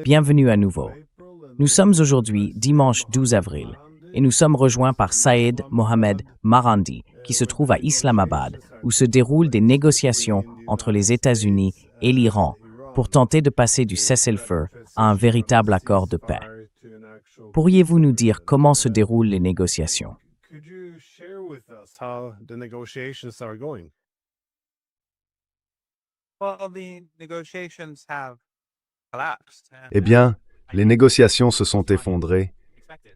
Bienvenue à nouveau. Nous sommes aujourd'hui dimanche 12 avril et nous sommes rejoints par Saïd Mohamed Marandi qui se trouve à Islamabad où se déroulent des négociations entre les États-Unis et l'Iran pour tenter de passer du cessez-le-feu à un véritable accord de paix. Pourriez-vous nous dire comment se déroulent les négociations? Eh bien, les négociations se sont effondrées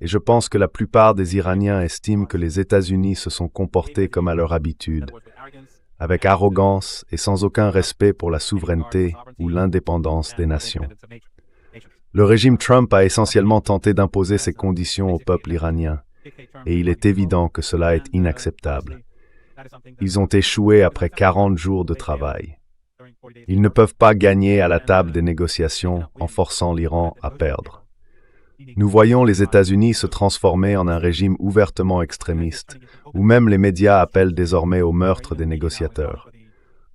et je pense que la plupart des Iraniens estiment que les États-Unis se sont comportés comme à leur habitude, avec arrogance et sans aucun respect pour la souveraineté ou l'indépendance des nations. Le régime Trump a essentiellement tenté d'imposer ses conditions au peuple iranien, et il est évident que cela est inacceptable. Ils ont échoué après 40 jours de travail. Ils ne peuvent pas gagner à la table des négociations en forçant l'Iran à perdre. Nous voyons les États-Unis se transformer en un régime ouvertement extrémiste, où même les médias appellent désormais au meurtre des négociateurs.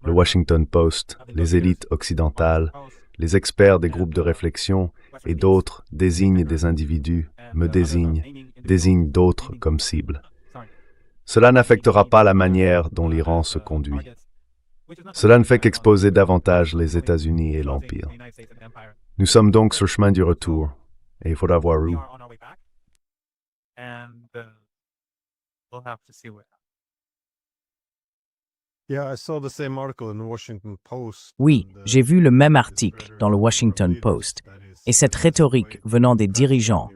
Le Washington Post, les élites occidentales, les experts des groupes de réflexion et d'autres désignent des individus, me désignent d'autres comme cible. Cela n'affectera pas la manière dont l'Iran se conduit. Cela ne fait qu'exposer davantage les États-Unis et l'Empire. Nous sommes donc sur le chemin du retour, et il faudra voir où. Oui, j'ai vu le même article dans le Washington Post, et cette rhétorique venant des dirigeants,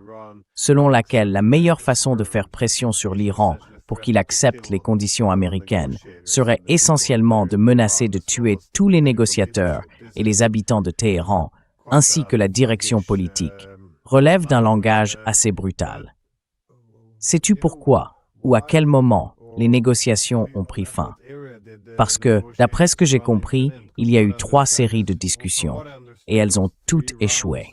selon laquelle la meilleure façon de faire pression sur l'Iran pour qu'il accepte les conditions américaines serait essentiellement de menacer de tuer tous les négociateurs et les habitants de Téhéran, ainsi que la direction politique, relève d'un langage assez brutal. Sais-tu pourquoi ou à quel moment les négociations ont pris fin? Parce que, d'après ce que j'ai compris, il y a eu 3 séries de discussions, et elles ont toutes échoué.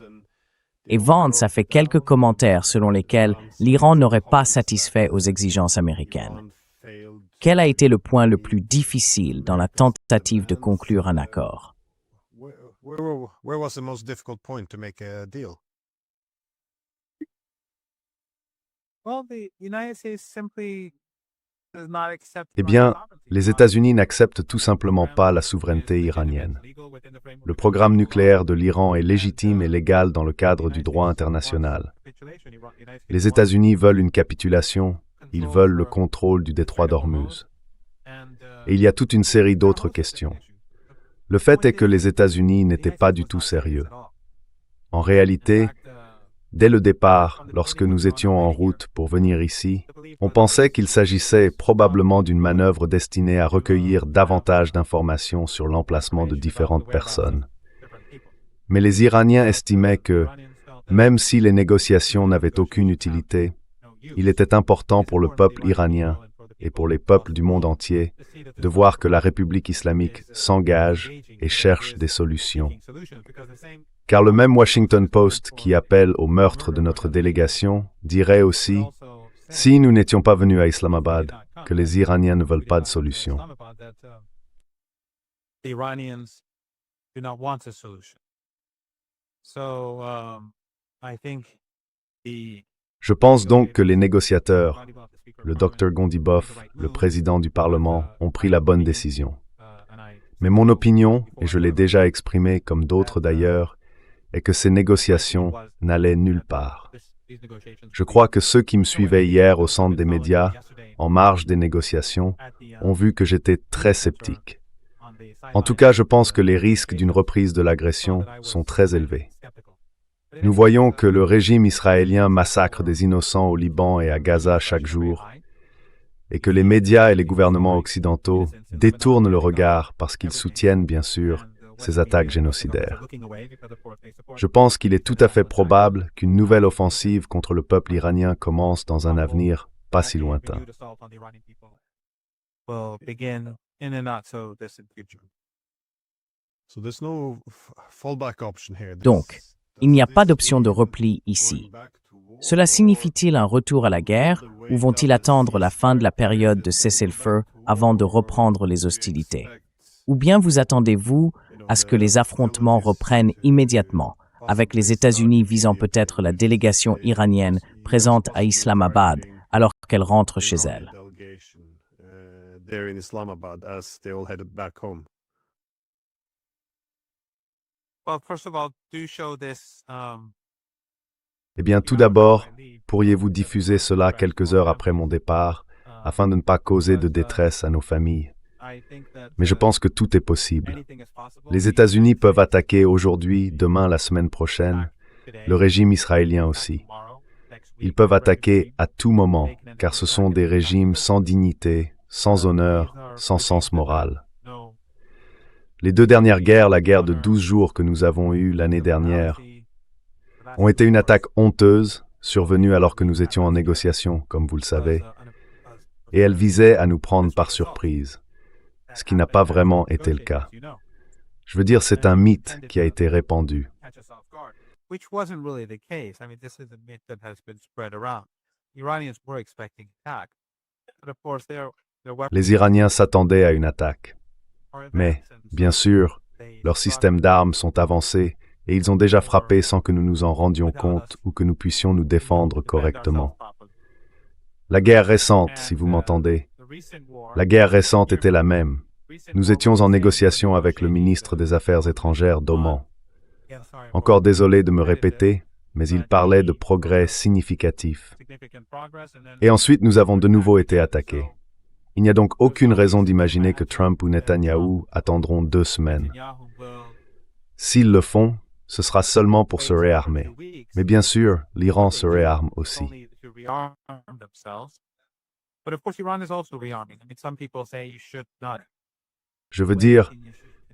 Et Vance a fait quelques commentaires selon lesquels l'Iran n'aurait pas satisfait aux exigences américaines. Quel a été le point le plus difficile dans la tentative de conclure un accord? Eh bien, les États-Unis n'acceptent tout simplement pas la souveraineté iranienne. Le programme nucléaire de l'Iran est légitime et légal dans le cadre du droit international. Les États-Unis veulent une capitulation, ils veulent le contrôle du détroit d'Ormuz. Et il y a toute une série d'autres questions. Le fait est que les États-Unis n'étaient pas du tout sérieux. En réalité, dès le départ, lorsque nous étions en route pour venir ici, on pensait qu'il s'agissait probablement d'une manœuvre destinée à recueillir davantage d'informations sur l'emplacement de différentes personnes. Mais les Iraniens estimaient que, même si les négociations n'avaient aucune utilité, il était important pour le peuple iranien et pour les peuples du monde entier de voir que la République islamique s'engage et cherche des solutions. Car le même Washington Post qui appelle au meurtre de notre délégation dirait aussi, si nous n'étions pas venus à Islamabad, que les Iraniens ne veulent pas de solution. Je pense donc que les négociateurs, le Dr Gondibov, le président du Parlement, ont pris la bonne décision. Mais mon opinion, et je l'ai déjà exprimée comme d'autres d'ailleurs, est que ces négociations n'allaient nulle part. Je crois que ceux qui me suivaient hier au centre des médias, en marge des négociations, ont vu que j'étais très sceptique. En tout cas, je pense que les risques d'une reprise de l'agression sont très élevés. Nous voyons que le régime israélien massacre des innocents au Liban et à Gaza chaque jour, et que les médias et les gouvernements occidentaux détournent le regard parce qu'ils soutiennent, bien sûr, ces attaques génocidaires. Je pense qu'il est tout à fait probable qu'une nouvelle offensive contre le peuple iranien commence dans un avenir pas si lointain. Donc, il n'y a pas d'option de repli ici. Cela signifie-t-il un retour à la guerre ou vont-ils attendre la fin de la période de cessez-le-feu avant de reprendre les hostilités? Ou bien vous attendez-vous à ce que les affrontements reprennent immédiatement, avec les États-Unis visant peut-être la délégation iranienne présente à Islamabad alors qu'elle rentre chez elle. Eh bien, tout d'abord, pourriez-vous diffuser cela quelques heures après mon départ, afin de ne pas causer de détresse à nos familles? Mais je pense que tout est possible. Les États-Unis peuvent attaquer aujourd'hui, demain, la semaine prochaine, le régime israélien aussi. Ils peuvent attaquer à tout moment, car ce sont des régimes sans dignité, sans honneur, sans sens moral. Les deux dernières guerres, la guerre de 12 jours que nous avons eue l'année dernière, ont été une attaque honteuse, survenue alors que nous étions en négociation, comme vous le savez, et elle visait à nous prendre par surprise, ce qui n'a pas vraiment été le cas. Je veux dire, c'est un mythe qui a été répandu. Les Iraniens s'attendaient à une attaque. Mais, bien sûr, leurs systèmes d'armes sont avancés et ils ont déjà frappé sans que nous nous en rendions compte ou que nous puissions nous défendre correctement. La guerre récente, si vous m'entendez, la guerre récente était la même. Nous étions en négociation avec le ministre des Affaires étrangères d'Oman. Encore désolé de me répéter, mais il parlait de progrès significatifs. Et ensuite, nous avons de nouveau été attaqués. Il n'y a donc aucune raison d'imaginer que Trump ou Netanyahou attendront 2 semaines. S'ils le font, ce sera seulement pour se réarmer. Mais bien sûr, l'Iran se réarme aussi. Je veux dire,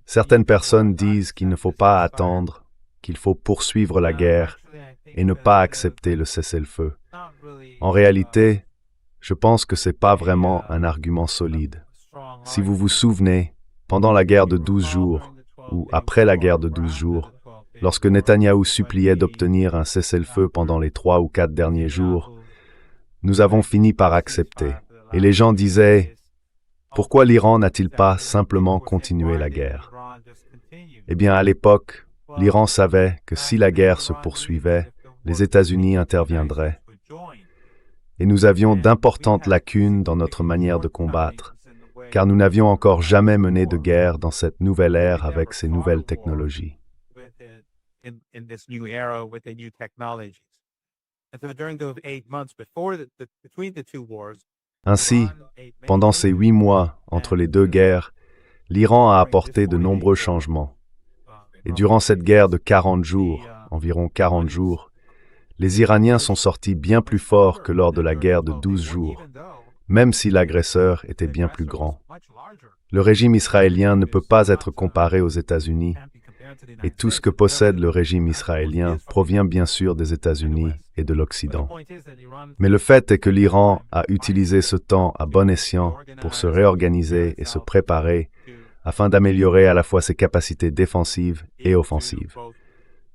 certaines personnes disent qu'il ne faut pas attendre, qu'il faut poursuivre la guerre et ne pas accepter le cessez-le-feu. En réalité, je pense que ce n'est pas vraiment un argument solide. Si vous vous souvenez, pendant la guerre de 12 jours, ou après la guerre de 12 jours, lorsque Netanyahou suppliait d'obtenir un cessez-le-feu pendant les 3 ou 4 derniers jours, nous avons fini par accepter. Et les gens disaient, pourquoi l'Iran n'a-t-il pas simplement continué la guerre? Eh bien, à l'époque, l'Iran savait que si la guerre se poursuivait, les États-Unis interviendraient. Et nous avions d'importantes lacunes dans notre manière de combattre, car nous n'avions encore jamais mené de guerre dans cette nouvelle ère avec ces nouvelles technologies. Ainsi, pendant ces 8 mois entre les 2 guerres, l'Iran a apporté de nombreux changements. Et durant cette guerre de 40 jours, environ 40 jours, les Iraniens sont sortis bien plus forts que lors de la guerre de 12 jours, même si l'agresseur était bien plus grand. Le régime israélien ne peut pas être comparé aux États-Unis, et tout ce que possède le régime israélien provient bien sûr des États-Unis et de l'Occident. Mais le fait est que l'Iran a utilisé ce temps à bon escient pour se réorganiser et se préparer afin d'améliorer à la fois ses capacités défensives et offensives.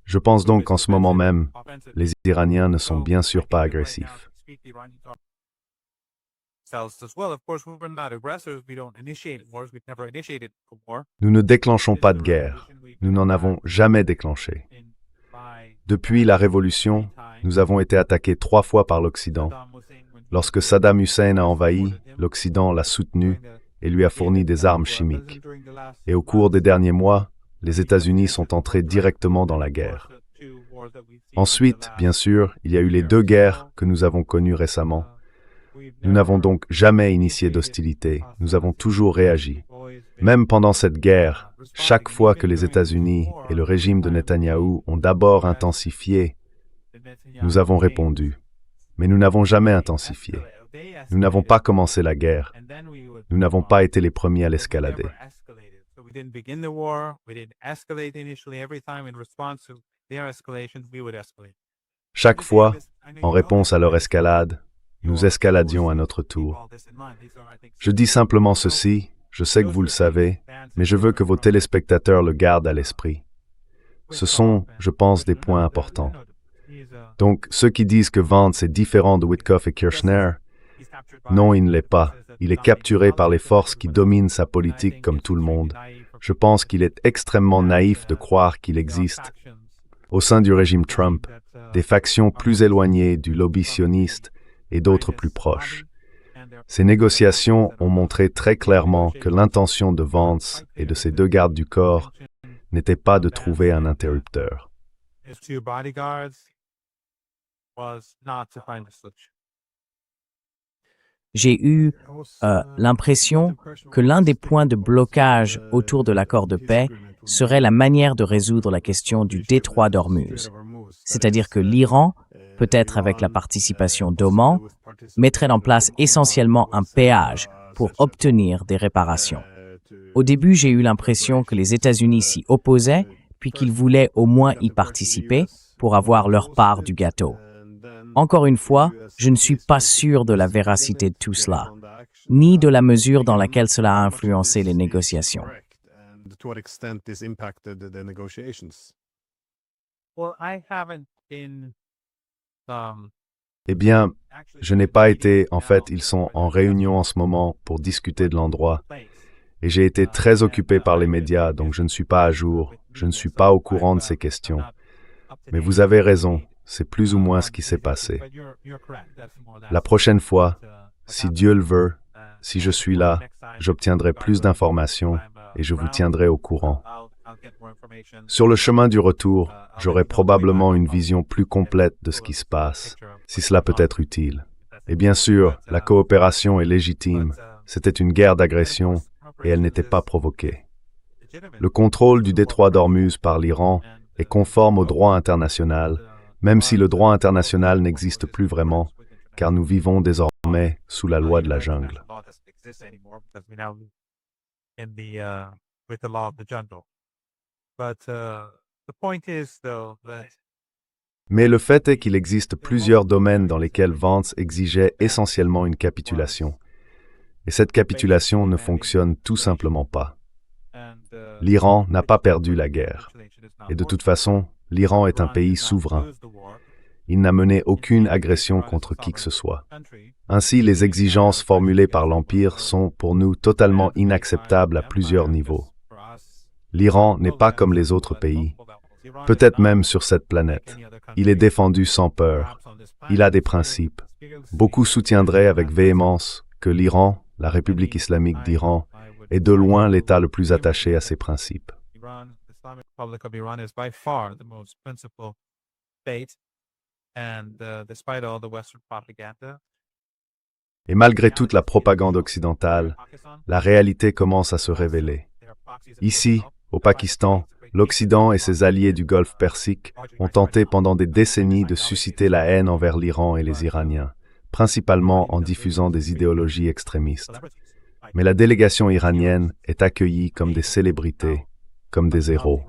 Je pense donc qu'en ce moment même, les Iraniens ne sont bien sûr pas agressifs. Nous ne déclenchons pas de guerre. Nous n'en avons jamais déclenché. Depuis la Révolution, nous avons été attaqués 3 fois par l'Occident. Lorsque Saddam Hussein a envahi, l'Occident l'a soutenu et lui a fourni des armes chimiques. Et au cours des derniers mois, les États-Unis sont entrés directement dans la guerre. Ensuite, bien sûr, il y a eu les 2 guerres que nous avons connues récemment. Nous n'avons donc jamais initié d'hostilité, nous avons toujours réagi. Même pendant cette guerre, chaque fois que les États-Unis et le régime de Netanyahou ont d'abord intensifié, nous avons répondu. Mais nous n'avons jamais intensifié. Nous n'avons pas commencé la guerre. Nous n'avons pas été les premiers à l'escalader. Chaque fois, en réponse à leur escalade, nous escaladions à notre tour. Je dis simplement ceci, je sais que vous le savez, mais je veux que vos téléspectateurs le gardent à l'esprit. Ce sont, je pense, des points importants. Donc, ceux qui disent que Vance est différent de Witkoff et Kirchner, non, il ne l'est pas. Il est capturé par les forces qui dominent sa politique comme tout le monde. Je pense qu'il est extrêmement naïf de croire qu'il existe, au sein du régime Trump, des factions plus éloignées du lobby sioniste et d'autres plus proches. Ces négociations ont montré très clairement que l'intention de Vance et de ses deux gardes du corps n'était pas de trouver un interrupteur. J'ai eu l'impression que l'un des points de blocage autour de l'accord de paix serait la manière de résoudre la question du détroit d'Ormuz. C'est-à-dire que l'Iran, peut-être avec la participation d'Oman, mettrait en place essentiellement un péage pour obtenir des réparations. Au début, j'ai eu l'impression que les États-Unis s'y opposaient, puis qu'ils voulaient au moins y participer pour avoir leur part du gâteau. Encore une fois, je ne suis pas sûr de la véracité de tout cela, ni de la mesure dans laquelle cela a influencé les négociations. Eh bien, je n'ai pas été, en fait, ils sont en réunion en ce moment pour discuter de l'endroit. Et j'ai été très occupé par les médias, donc je ne suis pas à jour, je ne suis pas au courant de ces questions. Mais vous avez raison, c'est plus ou moins ce qui s'est passé. La prochaine fois, si Dieu le veut, si je suis là, j'obtiendrai plus d'informations et je vous tiendrai au courant. Sur le chemin du retour, j'aurai probablement une vision plus complète de ce qui se passe, si cela peut être utile. Et bien sûr, la coopération est légitime. C'était une guerre d'agression et elle n'était pas provoquée. Le contrôle du détroit d'Ormuz par l'Iran est conforme au droit international, même si le droit international n'existe plus vraiment, car nous vivons désormais sous la loi de la jungle. Mais le fait est qu'il existe plusieurs domaines dans lesquels Vance exigeait essentiellement une capitulation. Et cette capitulation ne fonctionne tout simplement pas. L'Iran n'a pas perdu la guerre. Et de toute façon, l'Iran est un pays souverain. Il n'a mené aucune agression contre qui que ce soit. Ainsi, les exigences formulées par l'Empire sont, pour nous, totalement inacceptables à plusieurs niveaux. L'Iran n'est pas comme les autres pays, peut-être même sur cette planète. Il est défendu sans peur. Il a des principes. Beaucoup soutiendraient avec véhémence que l'Iran, la République islamique d'Iran, est de loin l'État le plus attaché à ses principes. Et malgré toute la propagande occidentale, la réalité commence à se révéler. Ici, au Pakistan, l'Occident et ses alliés du Golfe Persique ont tenté pendant des décennies de susciter la haine envers l'Iran et les Iraniens, principalement en diffusant des idéologies extrémistes. Mais la délégation iranienne est accueillie comme des célébrités, comme des héros.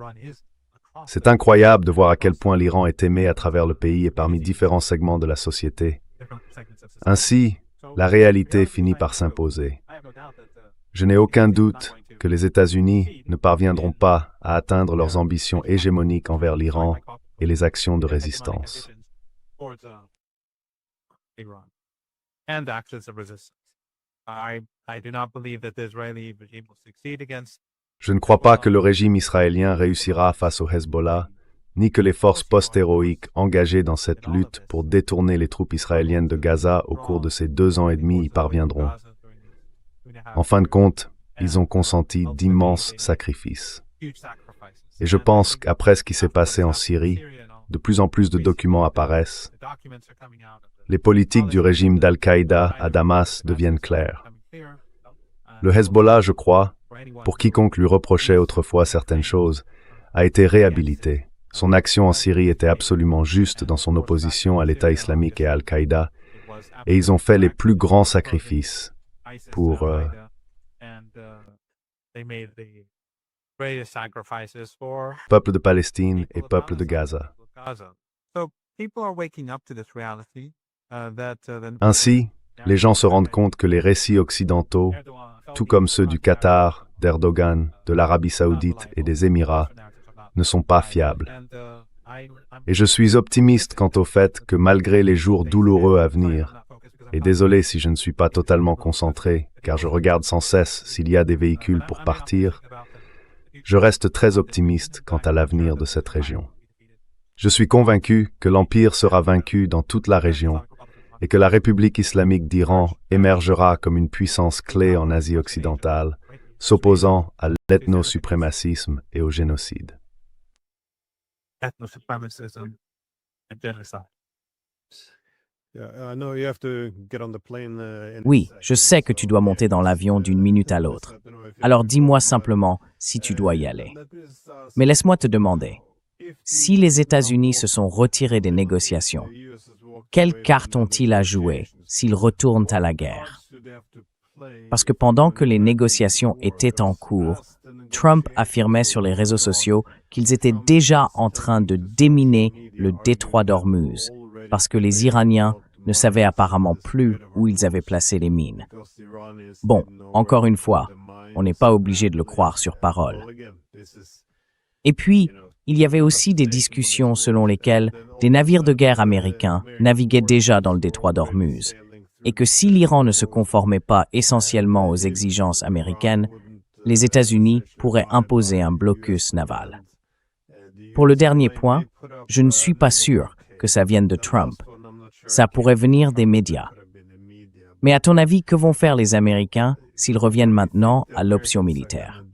C'est incroyable de voir à quel point l'Iran est aimé à travers le pays et parmi différents segments de la société. Ainsi, la réalité finit par s'imposer. Je n'ai aucun doute que les États-Unis ne parviendront pas à atteindre leurs ambitions hégémoniques envers l'Iran et les actions de résistance. Je ne crois pas que le régime israélien réussira face au Hezbollah, ni que les forces post-héroïques engagées dans cette lutte pour détourner les troupes israéliennes de Gaza au cours de ces 2 ans et demi y parviendront. En fin de compte, ils ont consenti d'immenses sacrifices. Et je pense qu'après ce qui s'est passé en Syrie, de plus en plus de documents apparaissent. Les politiques du régime d'Al-Qaïda à Damas deviennent claires. Le Hezbollah, je crois, pour quiconque lui reprochait autrefois certaines choses, a été réhabilité. Son action en Syrie était absolument juste dans son opposition à l'État islamique et à Al-Qaïda, et ils ont fait les plus grands sacrifices pour peuple de Palestine et peuple de Gaza. Ainsi, les gens se rendent compte que les récits occidentaux, tout comme ceux du Qatar, d'Erdogan, de l'Arabie saoudite et des Émirats, ne sont pas fiables. Et je suis optimiste quant au fait que malgré les jours douloureux à venir, et désolé si je ne suis pas totalement concentré, car je regarde sans cesse s'il y a des véhicules pour partir, je reste très optimiste quant à l'avenir de cette région. Je suis convaincu que l'Empire sera vaincu dans toute la région et que la République islamique d'Iran émergera comme une puissance clé en Asie occidentale, s'opposant à l'ethno-suprémacisme et au génocide. Oui, je sais que tu dois monter dans l'avion d'une minute à l'autre. Alors dis-moi simplement si tu dois y aller. Mais laisse-moi te demander, si les États-Unis se sont retirés des négociations, quelle carte ont-ils à jouer s'ils retournent à la guerre? Parce que pendant que les négociations étaient en cours, Trump affirmait sur les réseaux sociaux qu'ils étaient déjà en train de déminer le détroit d'Ormuz, parce que les Iraniens ne savaient apparemment plus où ils avaient placé les mines. Bon, encore une fois, on n'est pas obligé de le croire sur parole. Et puis, il y avait aussi des discussions selon lesquelles des navires de guerre américains naviguaient déjà dans le détroit d'Ormuz, et que si l'Iran ne se conformait pas essentiellement aux exigences américaines, les États-Unis pourraient imposer un blocus naval. Pour le dernier point, je ne suis pas sûr que ça vienne de Trump. Ça pourrait venir des médias. Mais à ton avis, que vont faire les Américains s'ils reviennent maintenant à l'option militaire?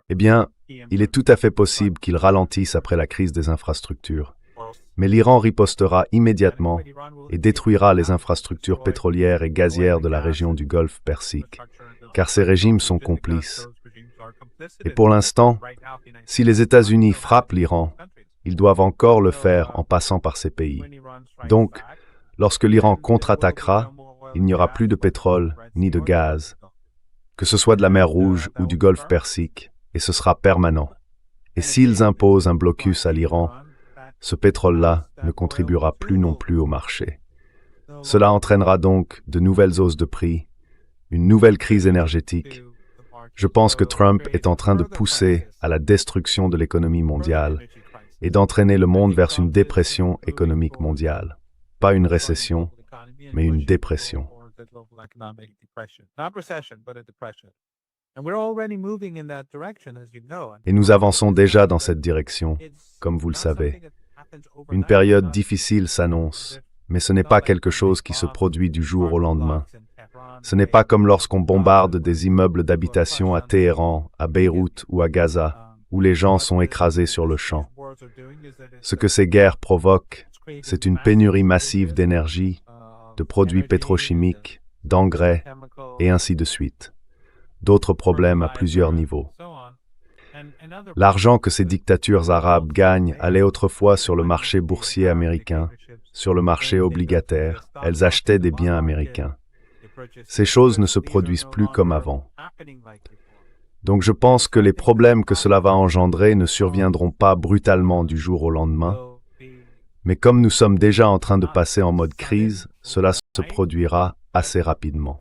Eh bien, il est tout à fait possible qu'ils ralentissent après la crise des infrastructures. Mais l'Iran ripostera immédiatement et détruira les infrastructures pétrolières et gazières de la région du Golfe Persique, car ces régimes sont complices. Et pour l'instant, si les États-Unis frappent l'Iran, ils doivent encore le faire en passant par ces pays. Donc, lorsque l'Iran contre-attaquera, il n'y aura plus de pétrole ni de gaz, que ce soit de la mer Rouge ou du Golfe Persique, et ce sera permanent. Et s'ils imposent un blocus à l'Iran, ce pétrole-là ne contribuera plus non plus au marché. Cela entraînera donc de nouvelles hausses de prix, une nouvelle crise énergétique. Je pense que Trump est en train de pousser à la destruction de l'économie mondiale et d'entraîner le monde vers une dépression économique mondiale. Pas une récession, mais une dépression. Et nous avançons déjà dans cette direction, comme vous le savez. Une période difficile s'annonce, mais ce n'est pas quelque chose qui se produit du jour au lendemain. Ce n'est pas comme lorsqu'on bombarde des immeubles d'habitation à Téhéran, à Beyrouth ou à Gaza, où les gens sont écrasés sur le champ. Ce que ces guerres provoquent, c'est une pénurie massive d'énergie, de produits pétrochimiques, d'engrais, et ainsi de suite. D'autres problèmes à plusieurs niveaux. L'argent que ces dictatures arabes gagnent allait autrefois sur le marché boursier américain, sur le marché obligataire, elles achetaient des biens américains. Ces choses ne se produisent plus comme avant. Donc je pense que les problèmes que cela va engendrer ne surviendront pas brutalement du jour au lendemain, mais comme nous sommes déjà en train de passer en mode crise, cela se produira assez rapidement.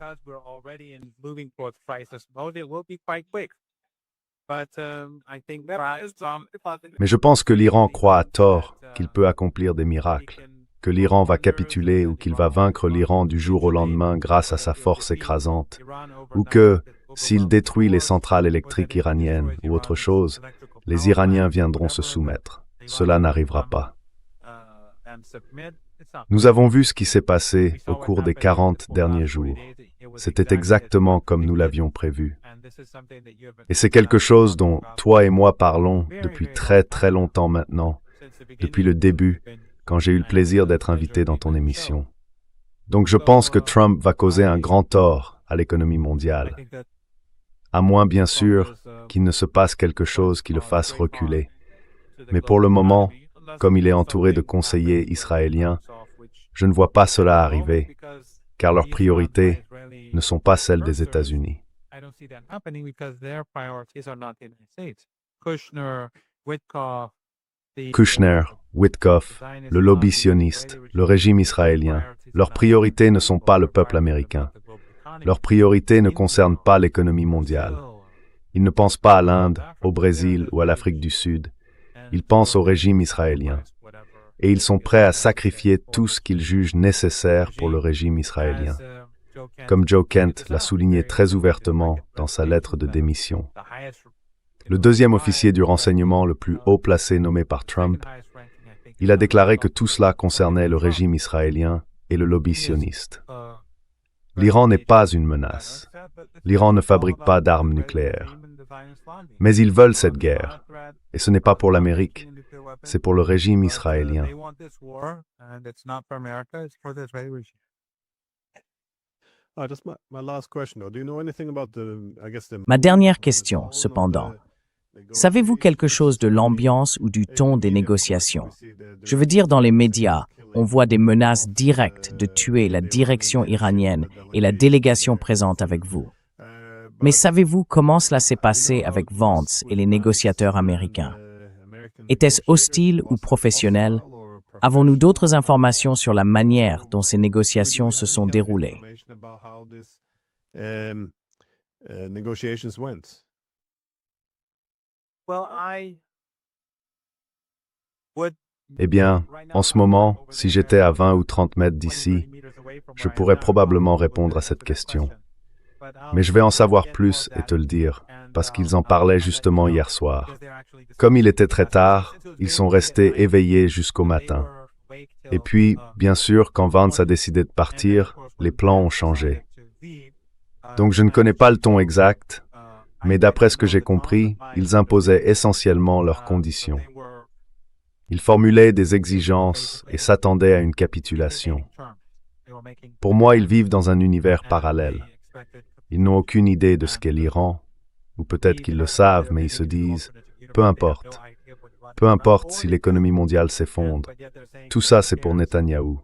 Mais je pense que l'Iran croit à tort qu'il peut accomplir des miracles, que l'Iran va capituler ou qu'il va vaincre l'Iran du jour au lendemain grâce à sa force écrasante, ou que, s'il détruit les centrales électriques iraniennes ou autre chose, les Iraniens viendront se soumettre. Cela n'arrivera pas. Nous avons vu ce qui s'est passé au cours des 40 derniers jours. C'était exactement comme nous l'avions prévu. Et c'est quelque chose dont toi et moi parlons depuis très très longtemps maintenant, depuis le début, quand j'ai eu le plaisir d'être invité dans ton émission. Donc je pense que Trump va causer un grand tort à l'économie mondiale. À moins bien sûr qu'il ne se passe quelque chose qui le fasse reculer. Mais pour le moment, comme il est entouré de conseillers israéliens, je ne vois pas cela arriver, car leurs priorités ne sont pas celles des États-Unis. Kushner, Witkoff, le lobby sioniste, le régime israélien, leurs priorités ne sont pas le peuple américain. Leurs priorités ne concernent pas l'économie mondiale. Ils ne pensent pas à l'Inde, au Brésil ou à l'Afrique du Sud. Ils pensent au régime israélien. et ils sont prêts à sacrifier tout ce qu'ils jugent nécessaire pour le régime israélien. Comme Joe Kent l'a souligné très ouvertement dans sa lettre de démission. Le deuxième officier du renseignement le plus haut placé nommé par Trump, il a déclaré que tout cela concernait le régime israélien et le lobby sioniste. L'Iran n'est pas une menace. L'Iran ne fabrique pas d'armes nucléaires. Mais ils veulent cette guerre. Et ce n'est pas pour l'Amérique, c'est pour le régime israélien. Ma dernière question, cependant. Savez-vous quelque chose de l'ambiance ou du ton des négociations? Je veux dire, dans les médias, on voit des menaces directes de tuer la direction iranienne et la délégation présente avec vous. Mais savez-vous comment cela s'est passé avec Vance et les négociateurs américains? Était-ce hostile ou professionnel? Avons-nous d'autres informations sur la manière dont ces négociations se sont déroulées? Eh bien, en ce moment, si j'étais à 20 ou 30 mètres d'ici, je pourrais probablement répondre à cette question. Mais je vais en savoir plus et te le dire, parce qu'ils en parlaient justement hier soir. Comme il était très tard, ils sont restés éveillés jusqu'au matin. Et puis, bien sûr, quand Vance a décidé de partir, les plans ont changé. Donc je ne connais pas le ton exact, mais d'après ce que j'ai compris, ils imposaient essentiellement leurs conditions. Ils formulaient des exigences et s'attendaient à une capitulation. Pour moi, ils vivent dans un univers parallèle. Ils n'ont aucune idée de ce qu'est l'Iran, ou peut-être qu'ils le savent, mais ils se disent « peu importe. Peu importe si l'économie mondiale s'effondre. Tout ça, c'est pour Netanyahou. »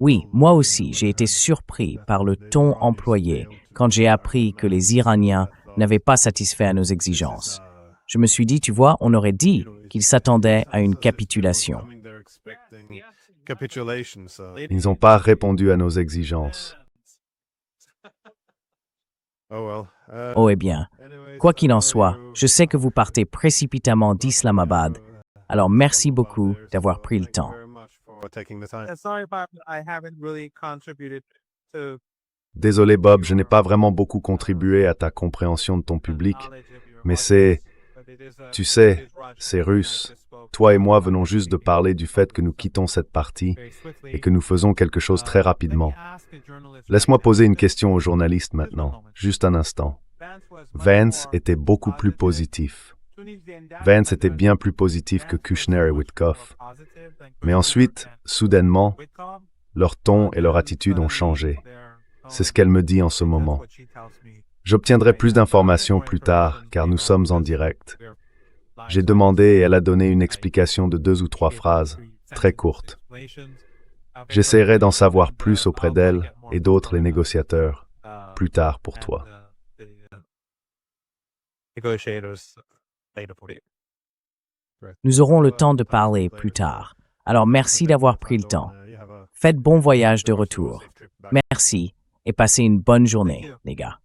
Oui, moi aussi, j'ai été surpris par le ton employé quand j'ai appris que les Iraniens n'avaient pas satisfait à nos exigences. Je me suis dit, tu vois, on aurait dit qu'ils s'attendaient à une capitulation. Ils n'ont pas répondu à nos exigences. Oh, eh bien, quoi qu'il en soit, je sais que vous partez précipitamment d'Islamabad, alors merci beaucoup d'avoir pris le temps. Désolé Bob, je n'ai pas vraiment beaucoup contribué à ta compréhension de ton public, mais tu sais, c'est russe. Toi et moi venons juste de parler du fait que nous quittons cette partie et que nous faisons quelque chose très rapidement. Laisse-moi poser une question aux journalistes maintenant, juste un instant. Vance était beaucoup plus positif. Vance était bien plus positif que Kushner et Witkoff. Mais ensuite, soudainement, leur ton et leur attitude ont changé. C'est ce qu'elle me dit en ce moment. J'obtiendrai plus d'informations plus tard, car nous sommes en direct. J'ai demandé et elle a donné une explication de 2 ou 3 phrases, très courtes. J'essaierai d'en savoir plus auprès d'elle et d'autres les négociateurs, plus tard pour toi. Nous aurons le temps de parler plus tard. Alors merci d'avoir pris le temps. Faites bon voyage de retour. Merci et passez une bonne journée, les gars.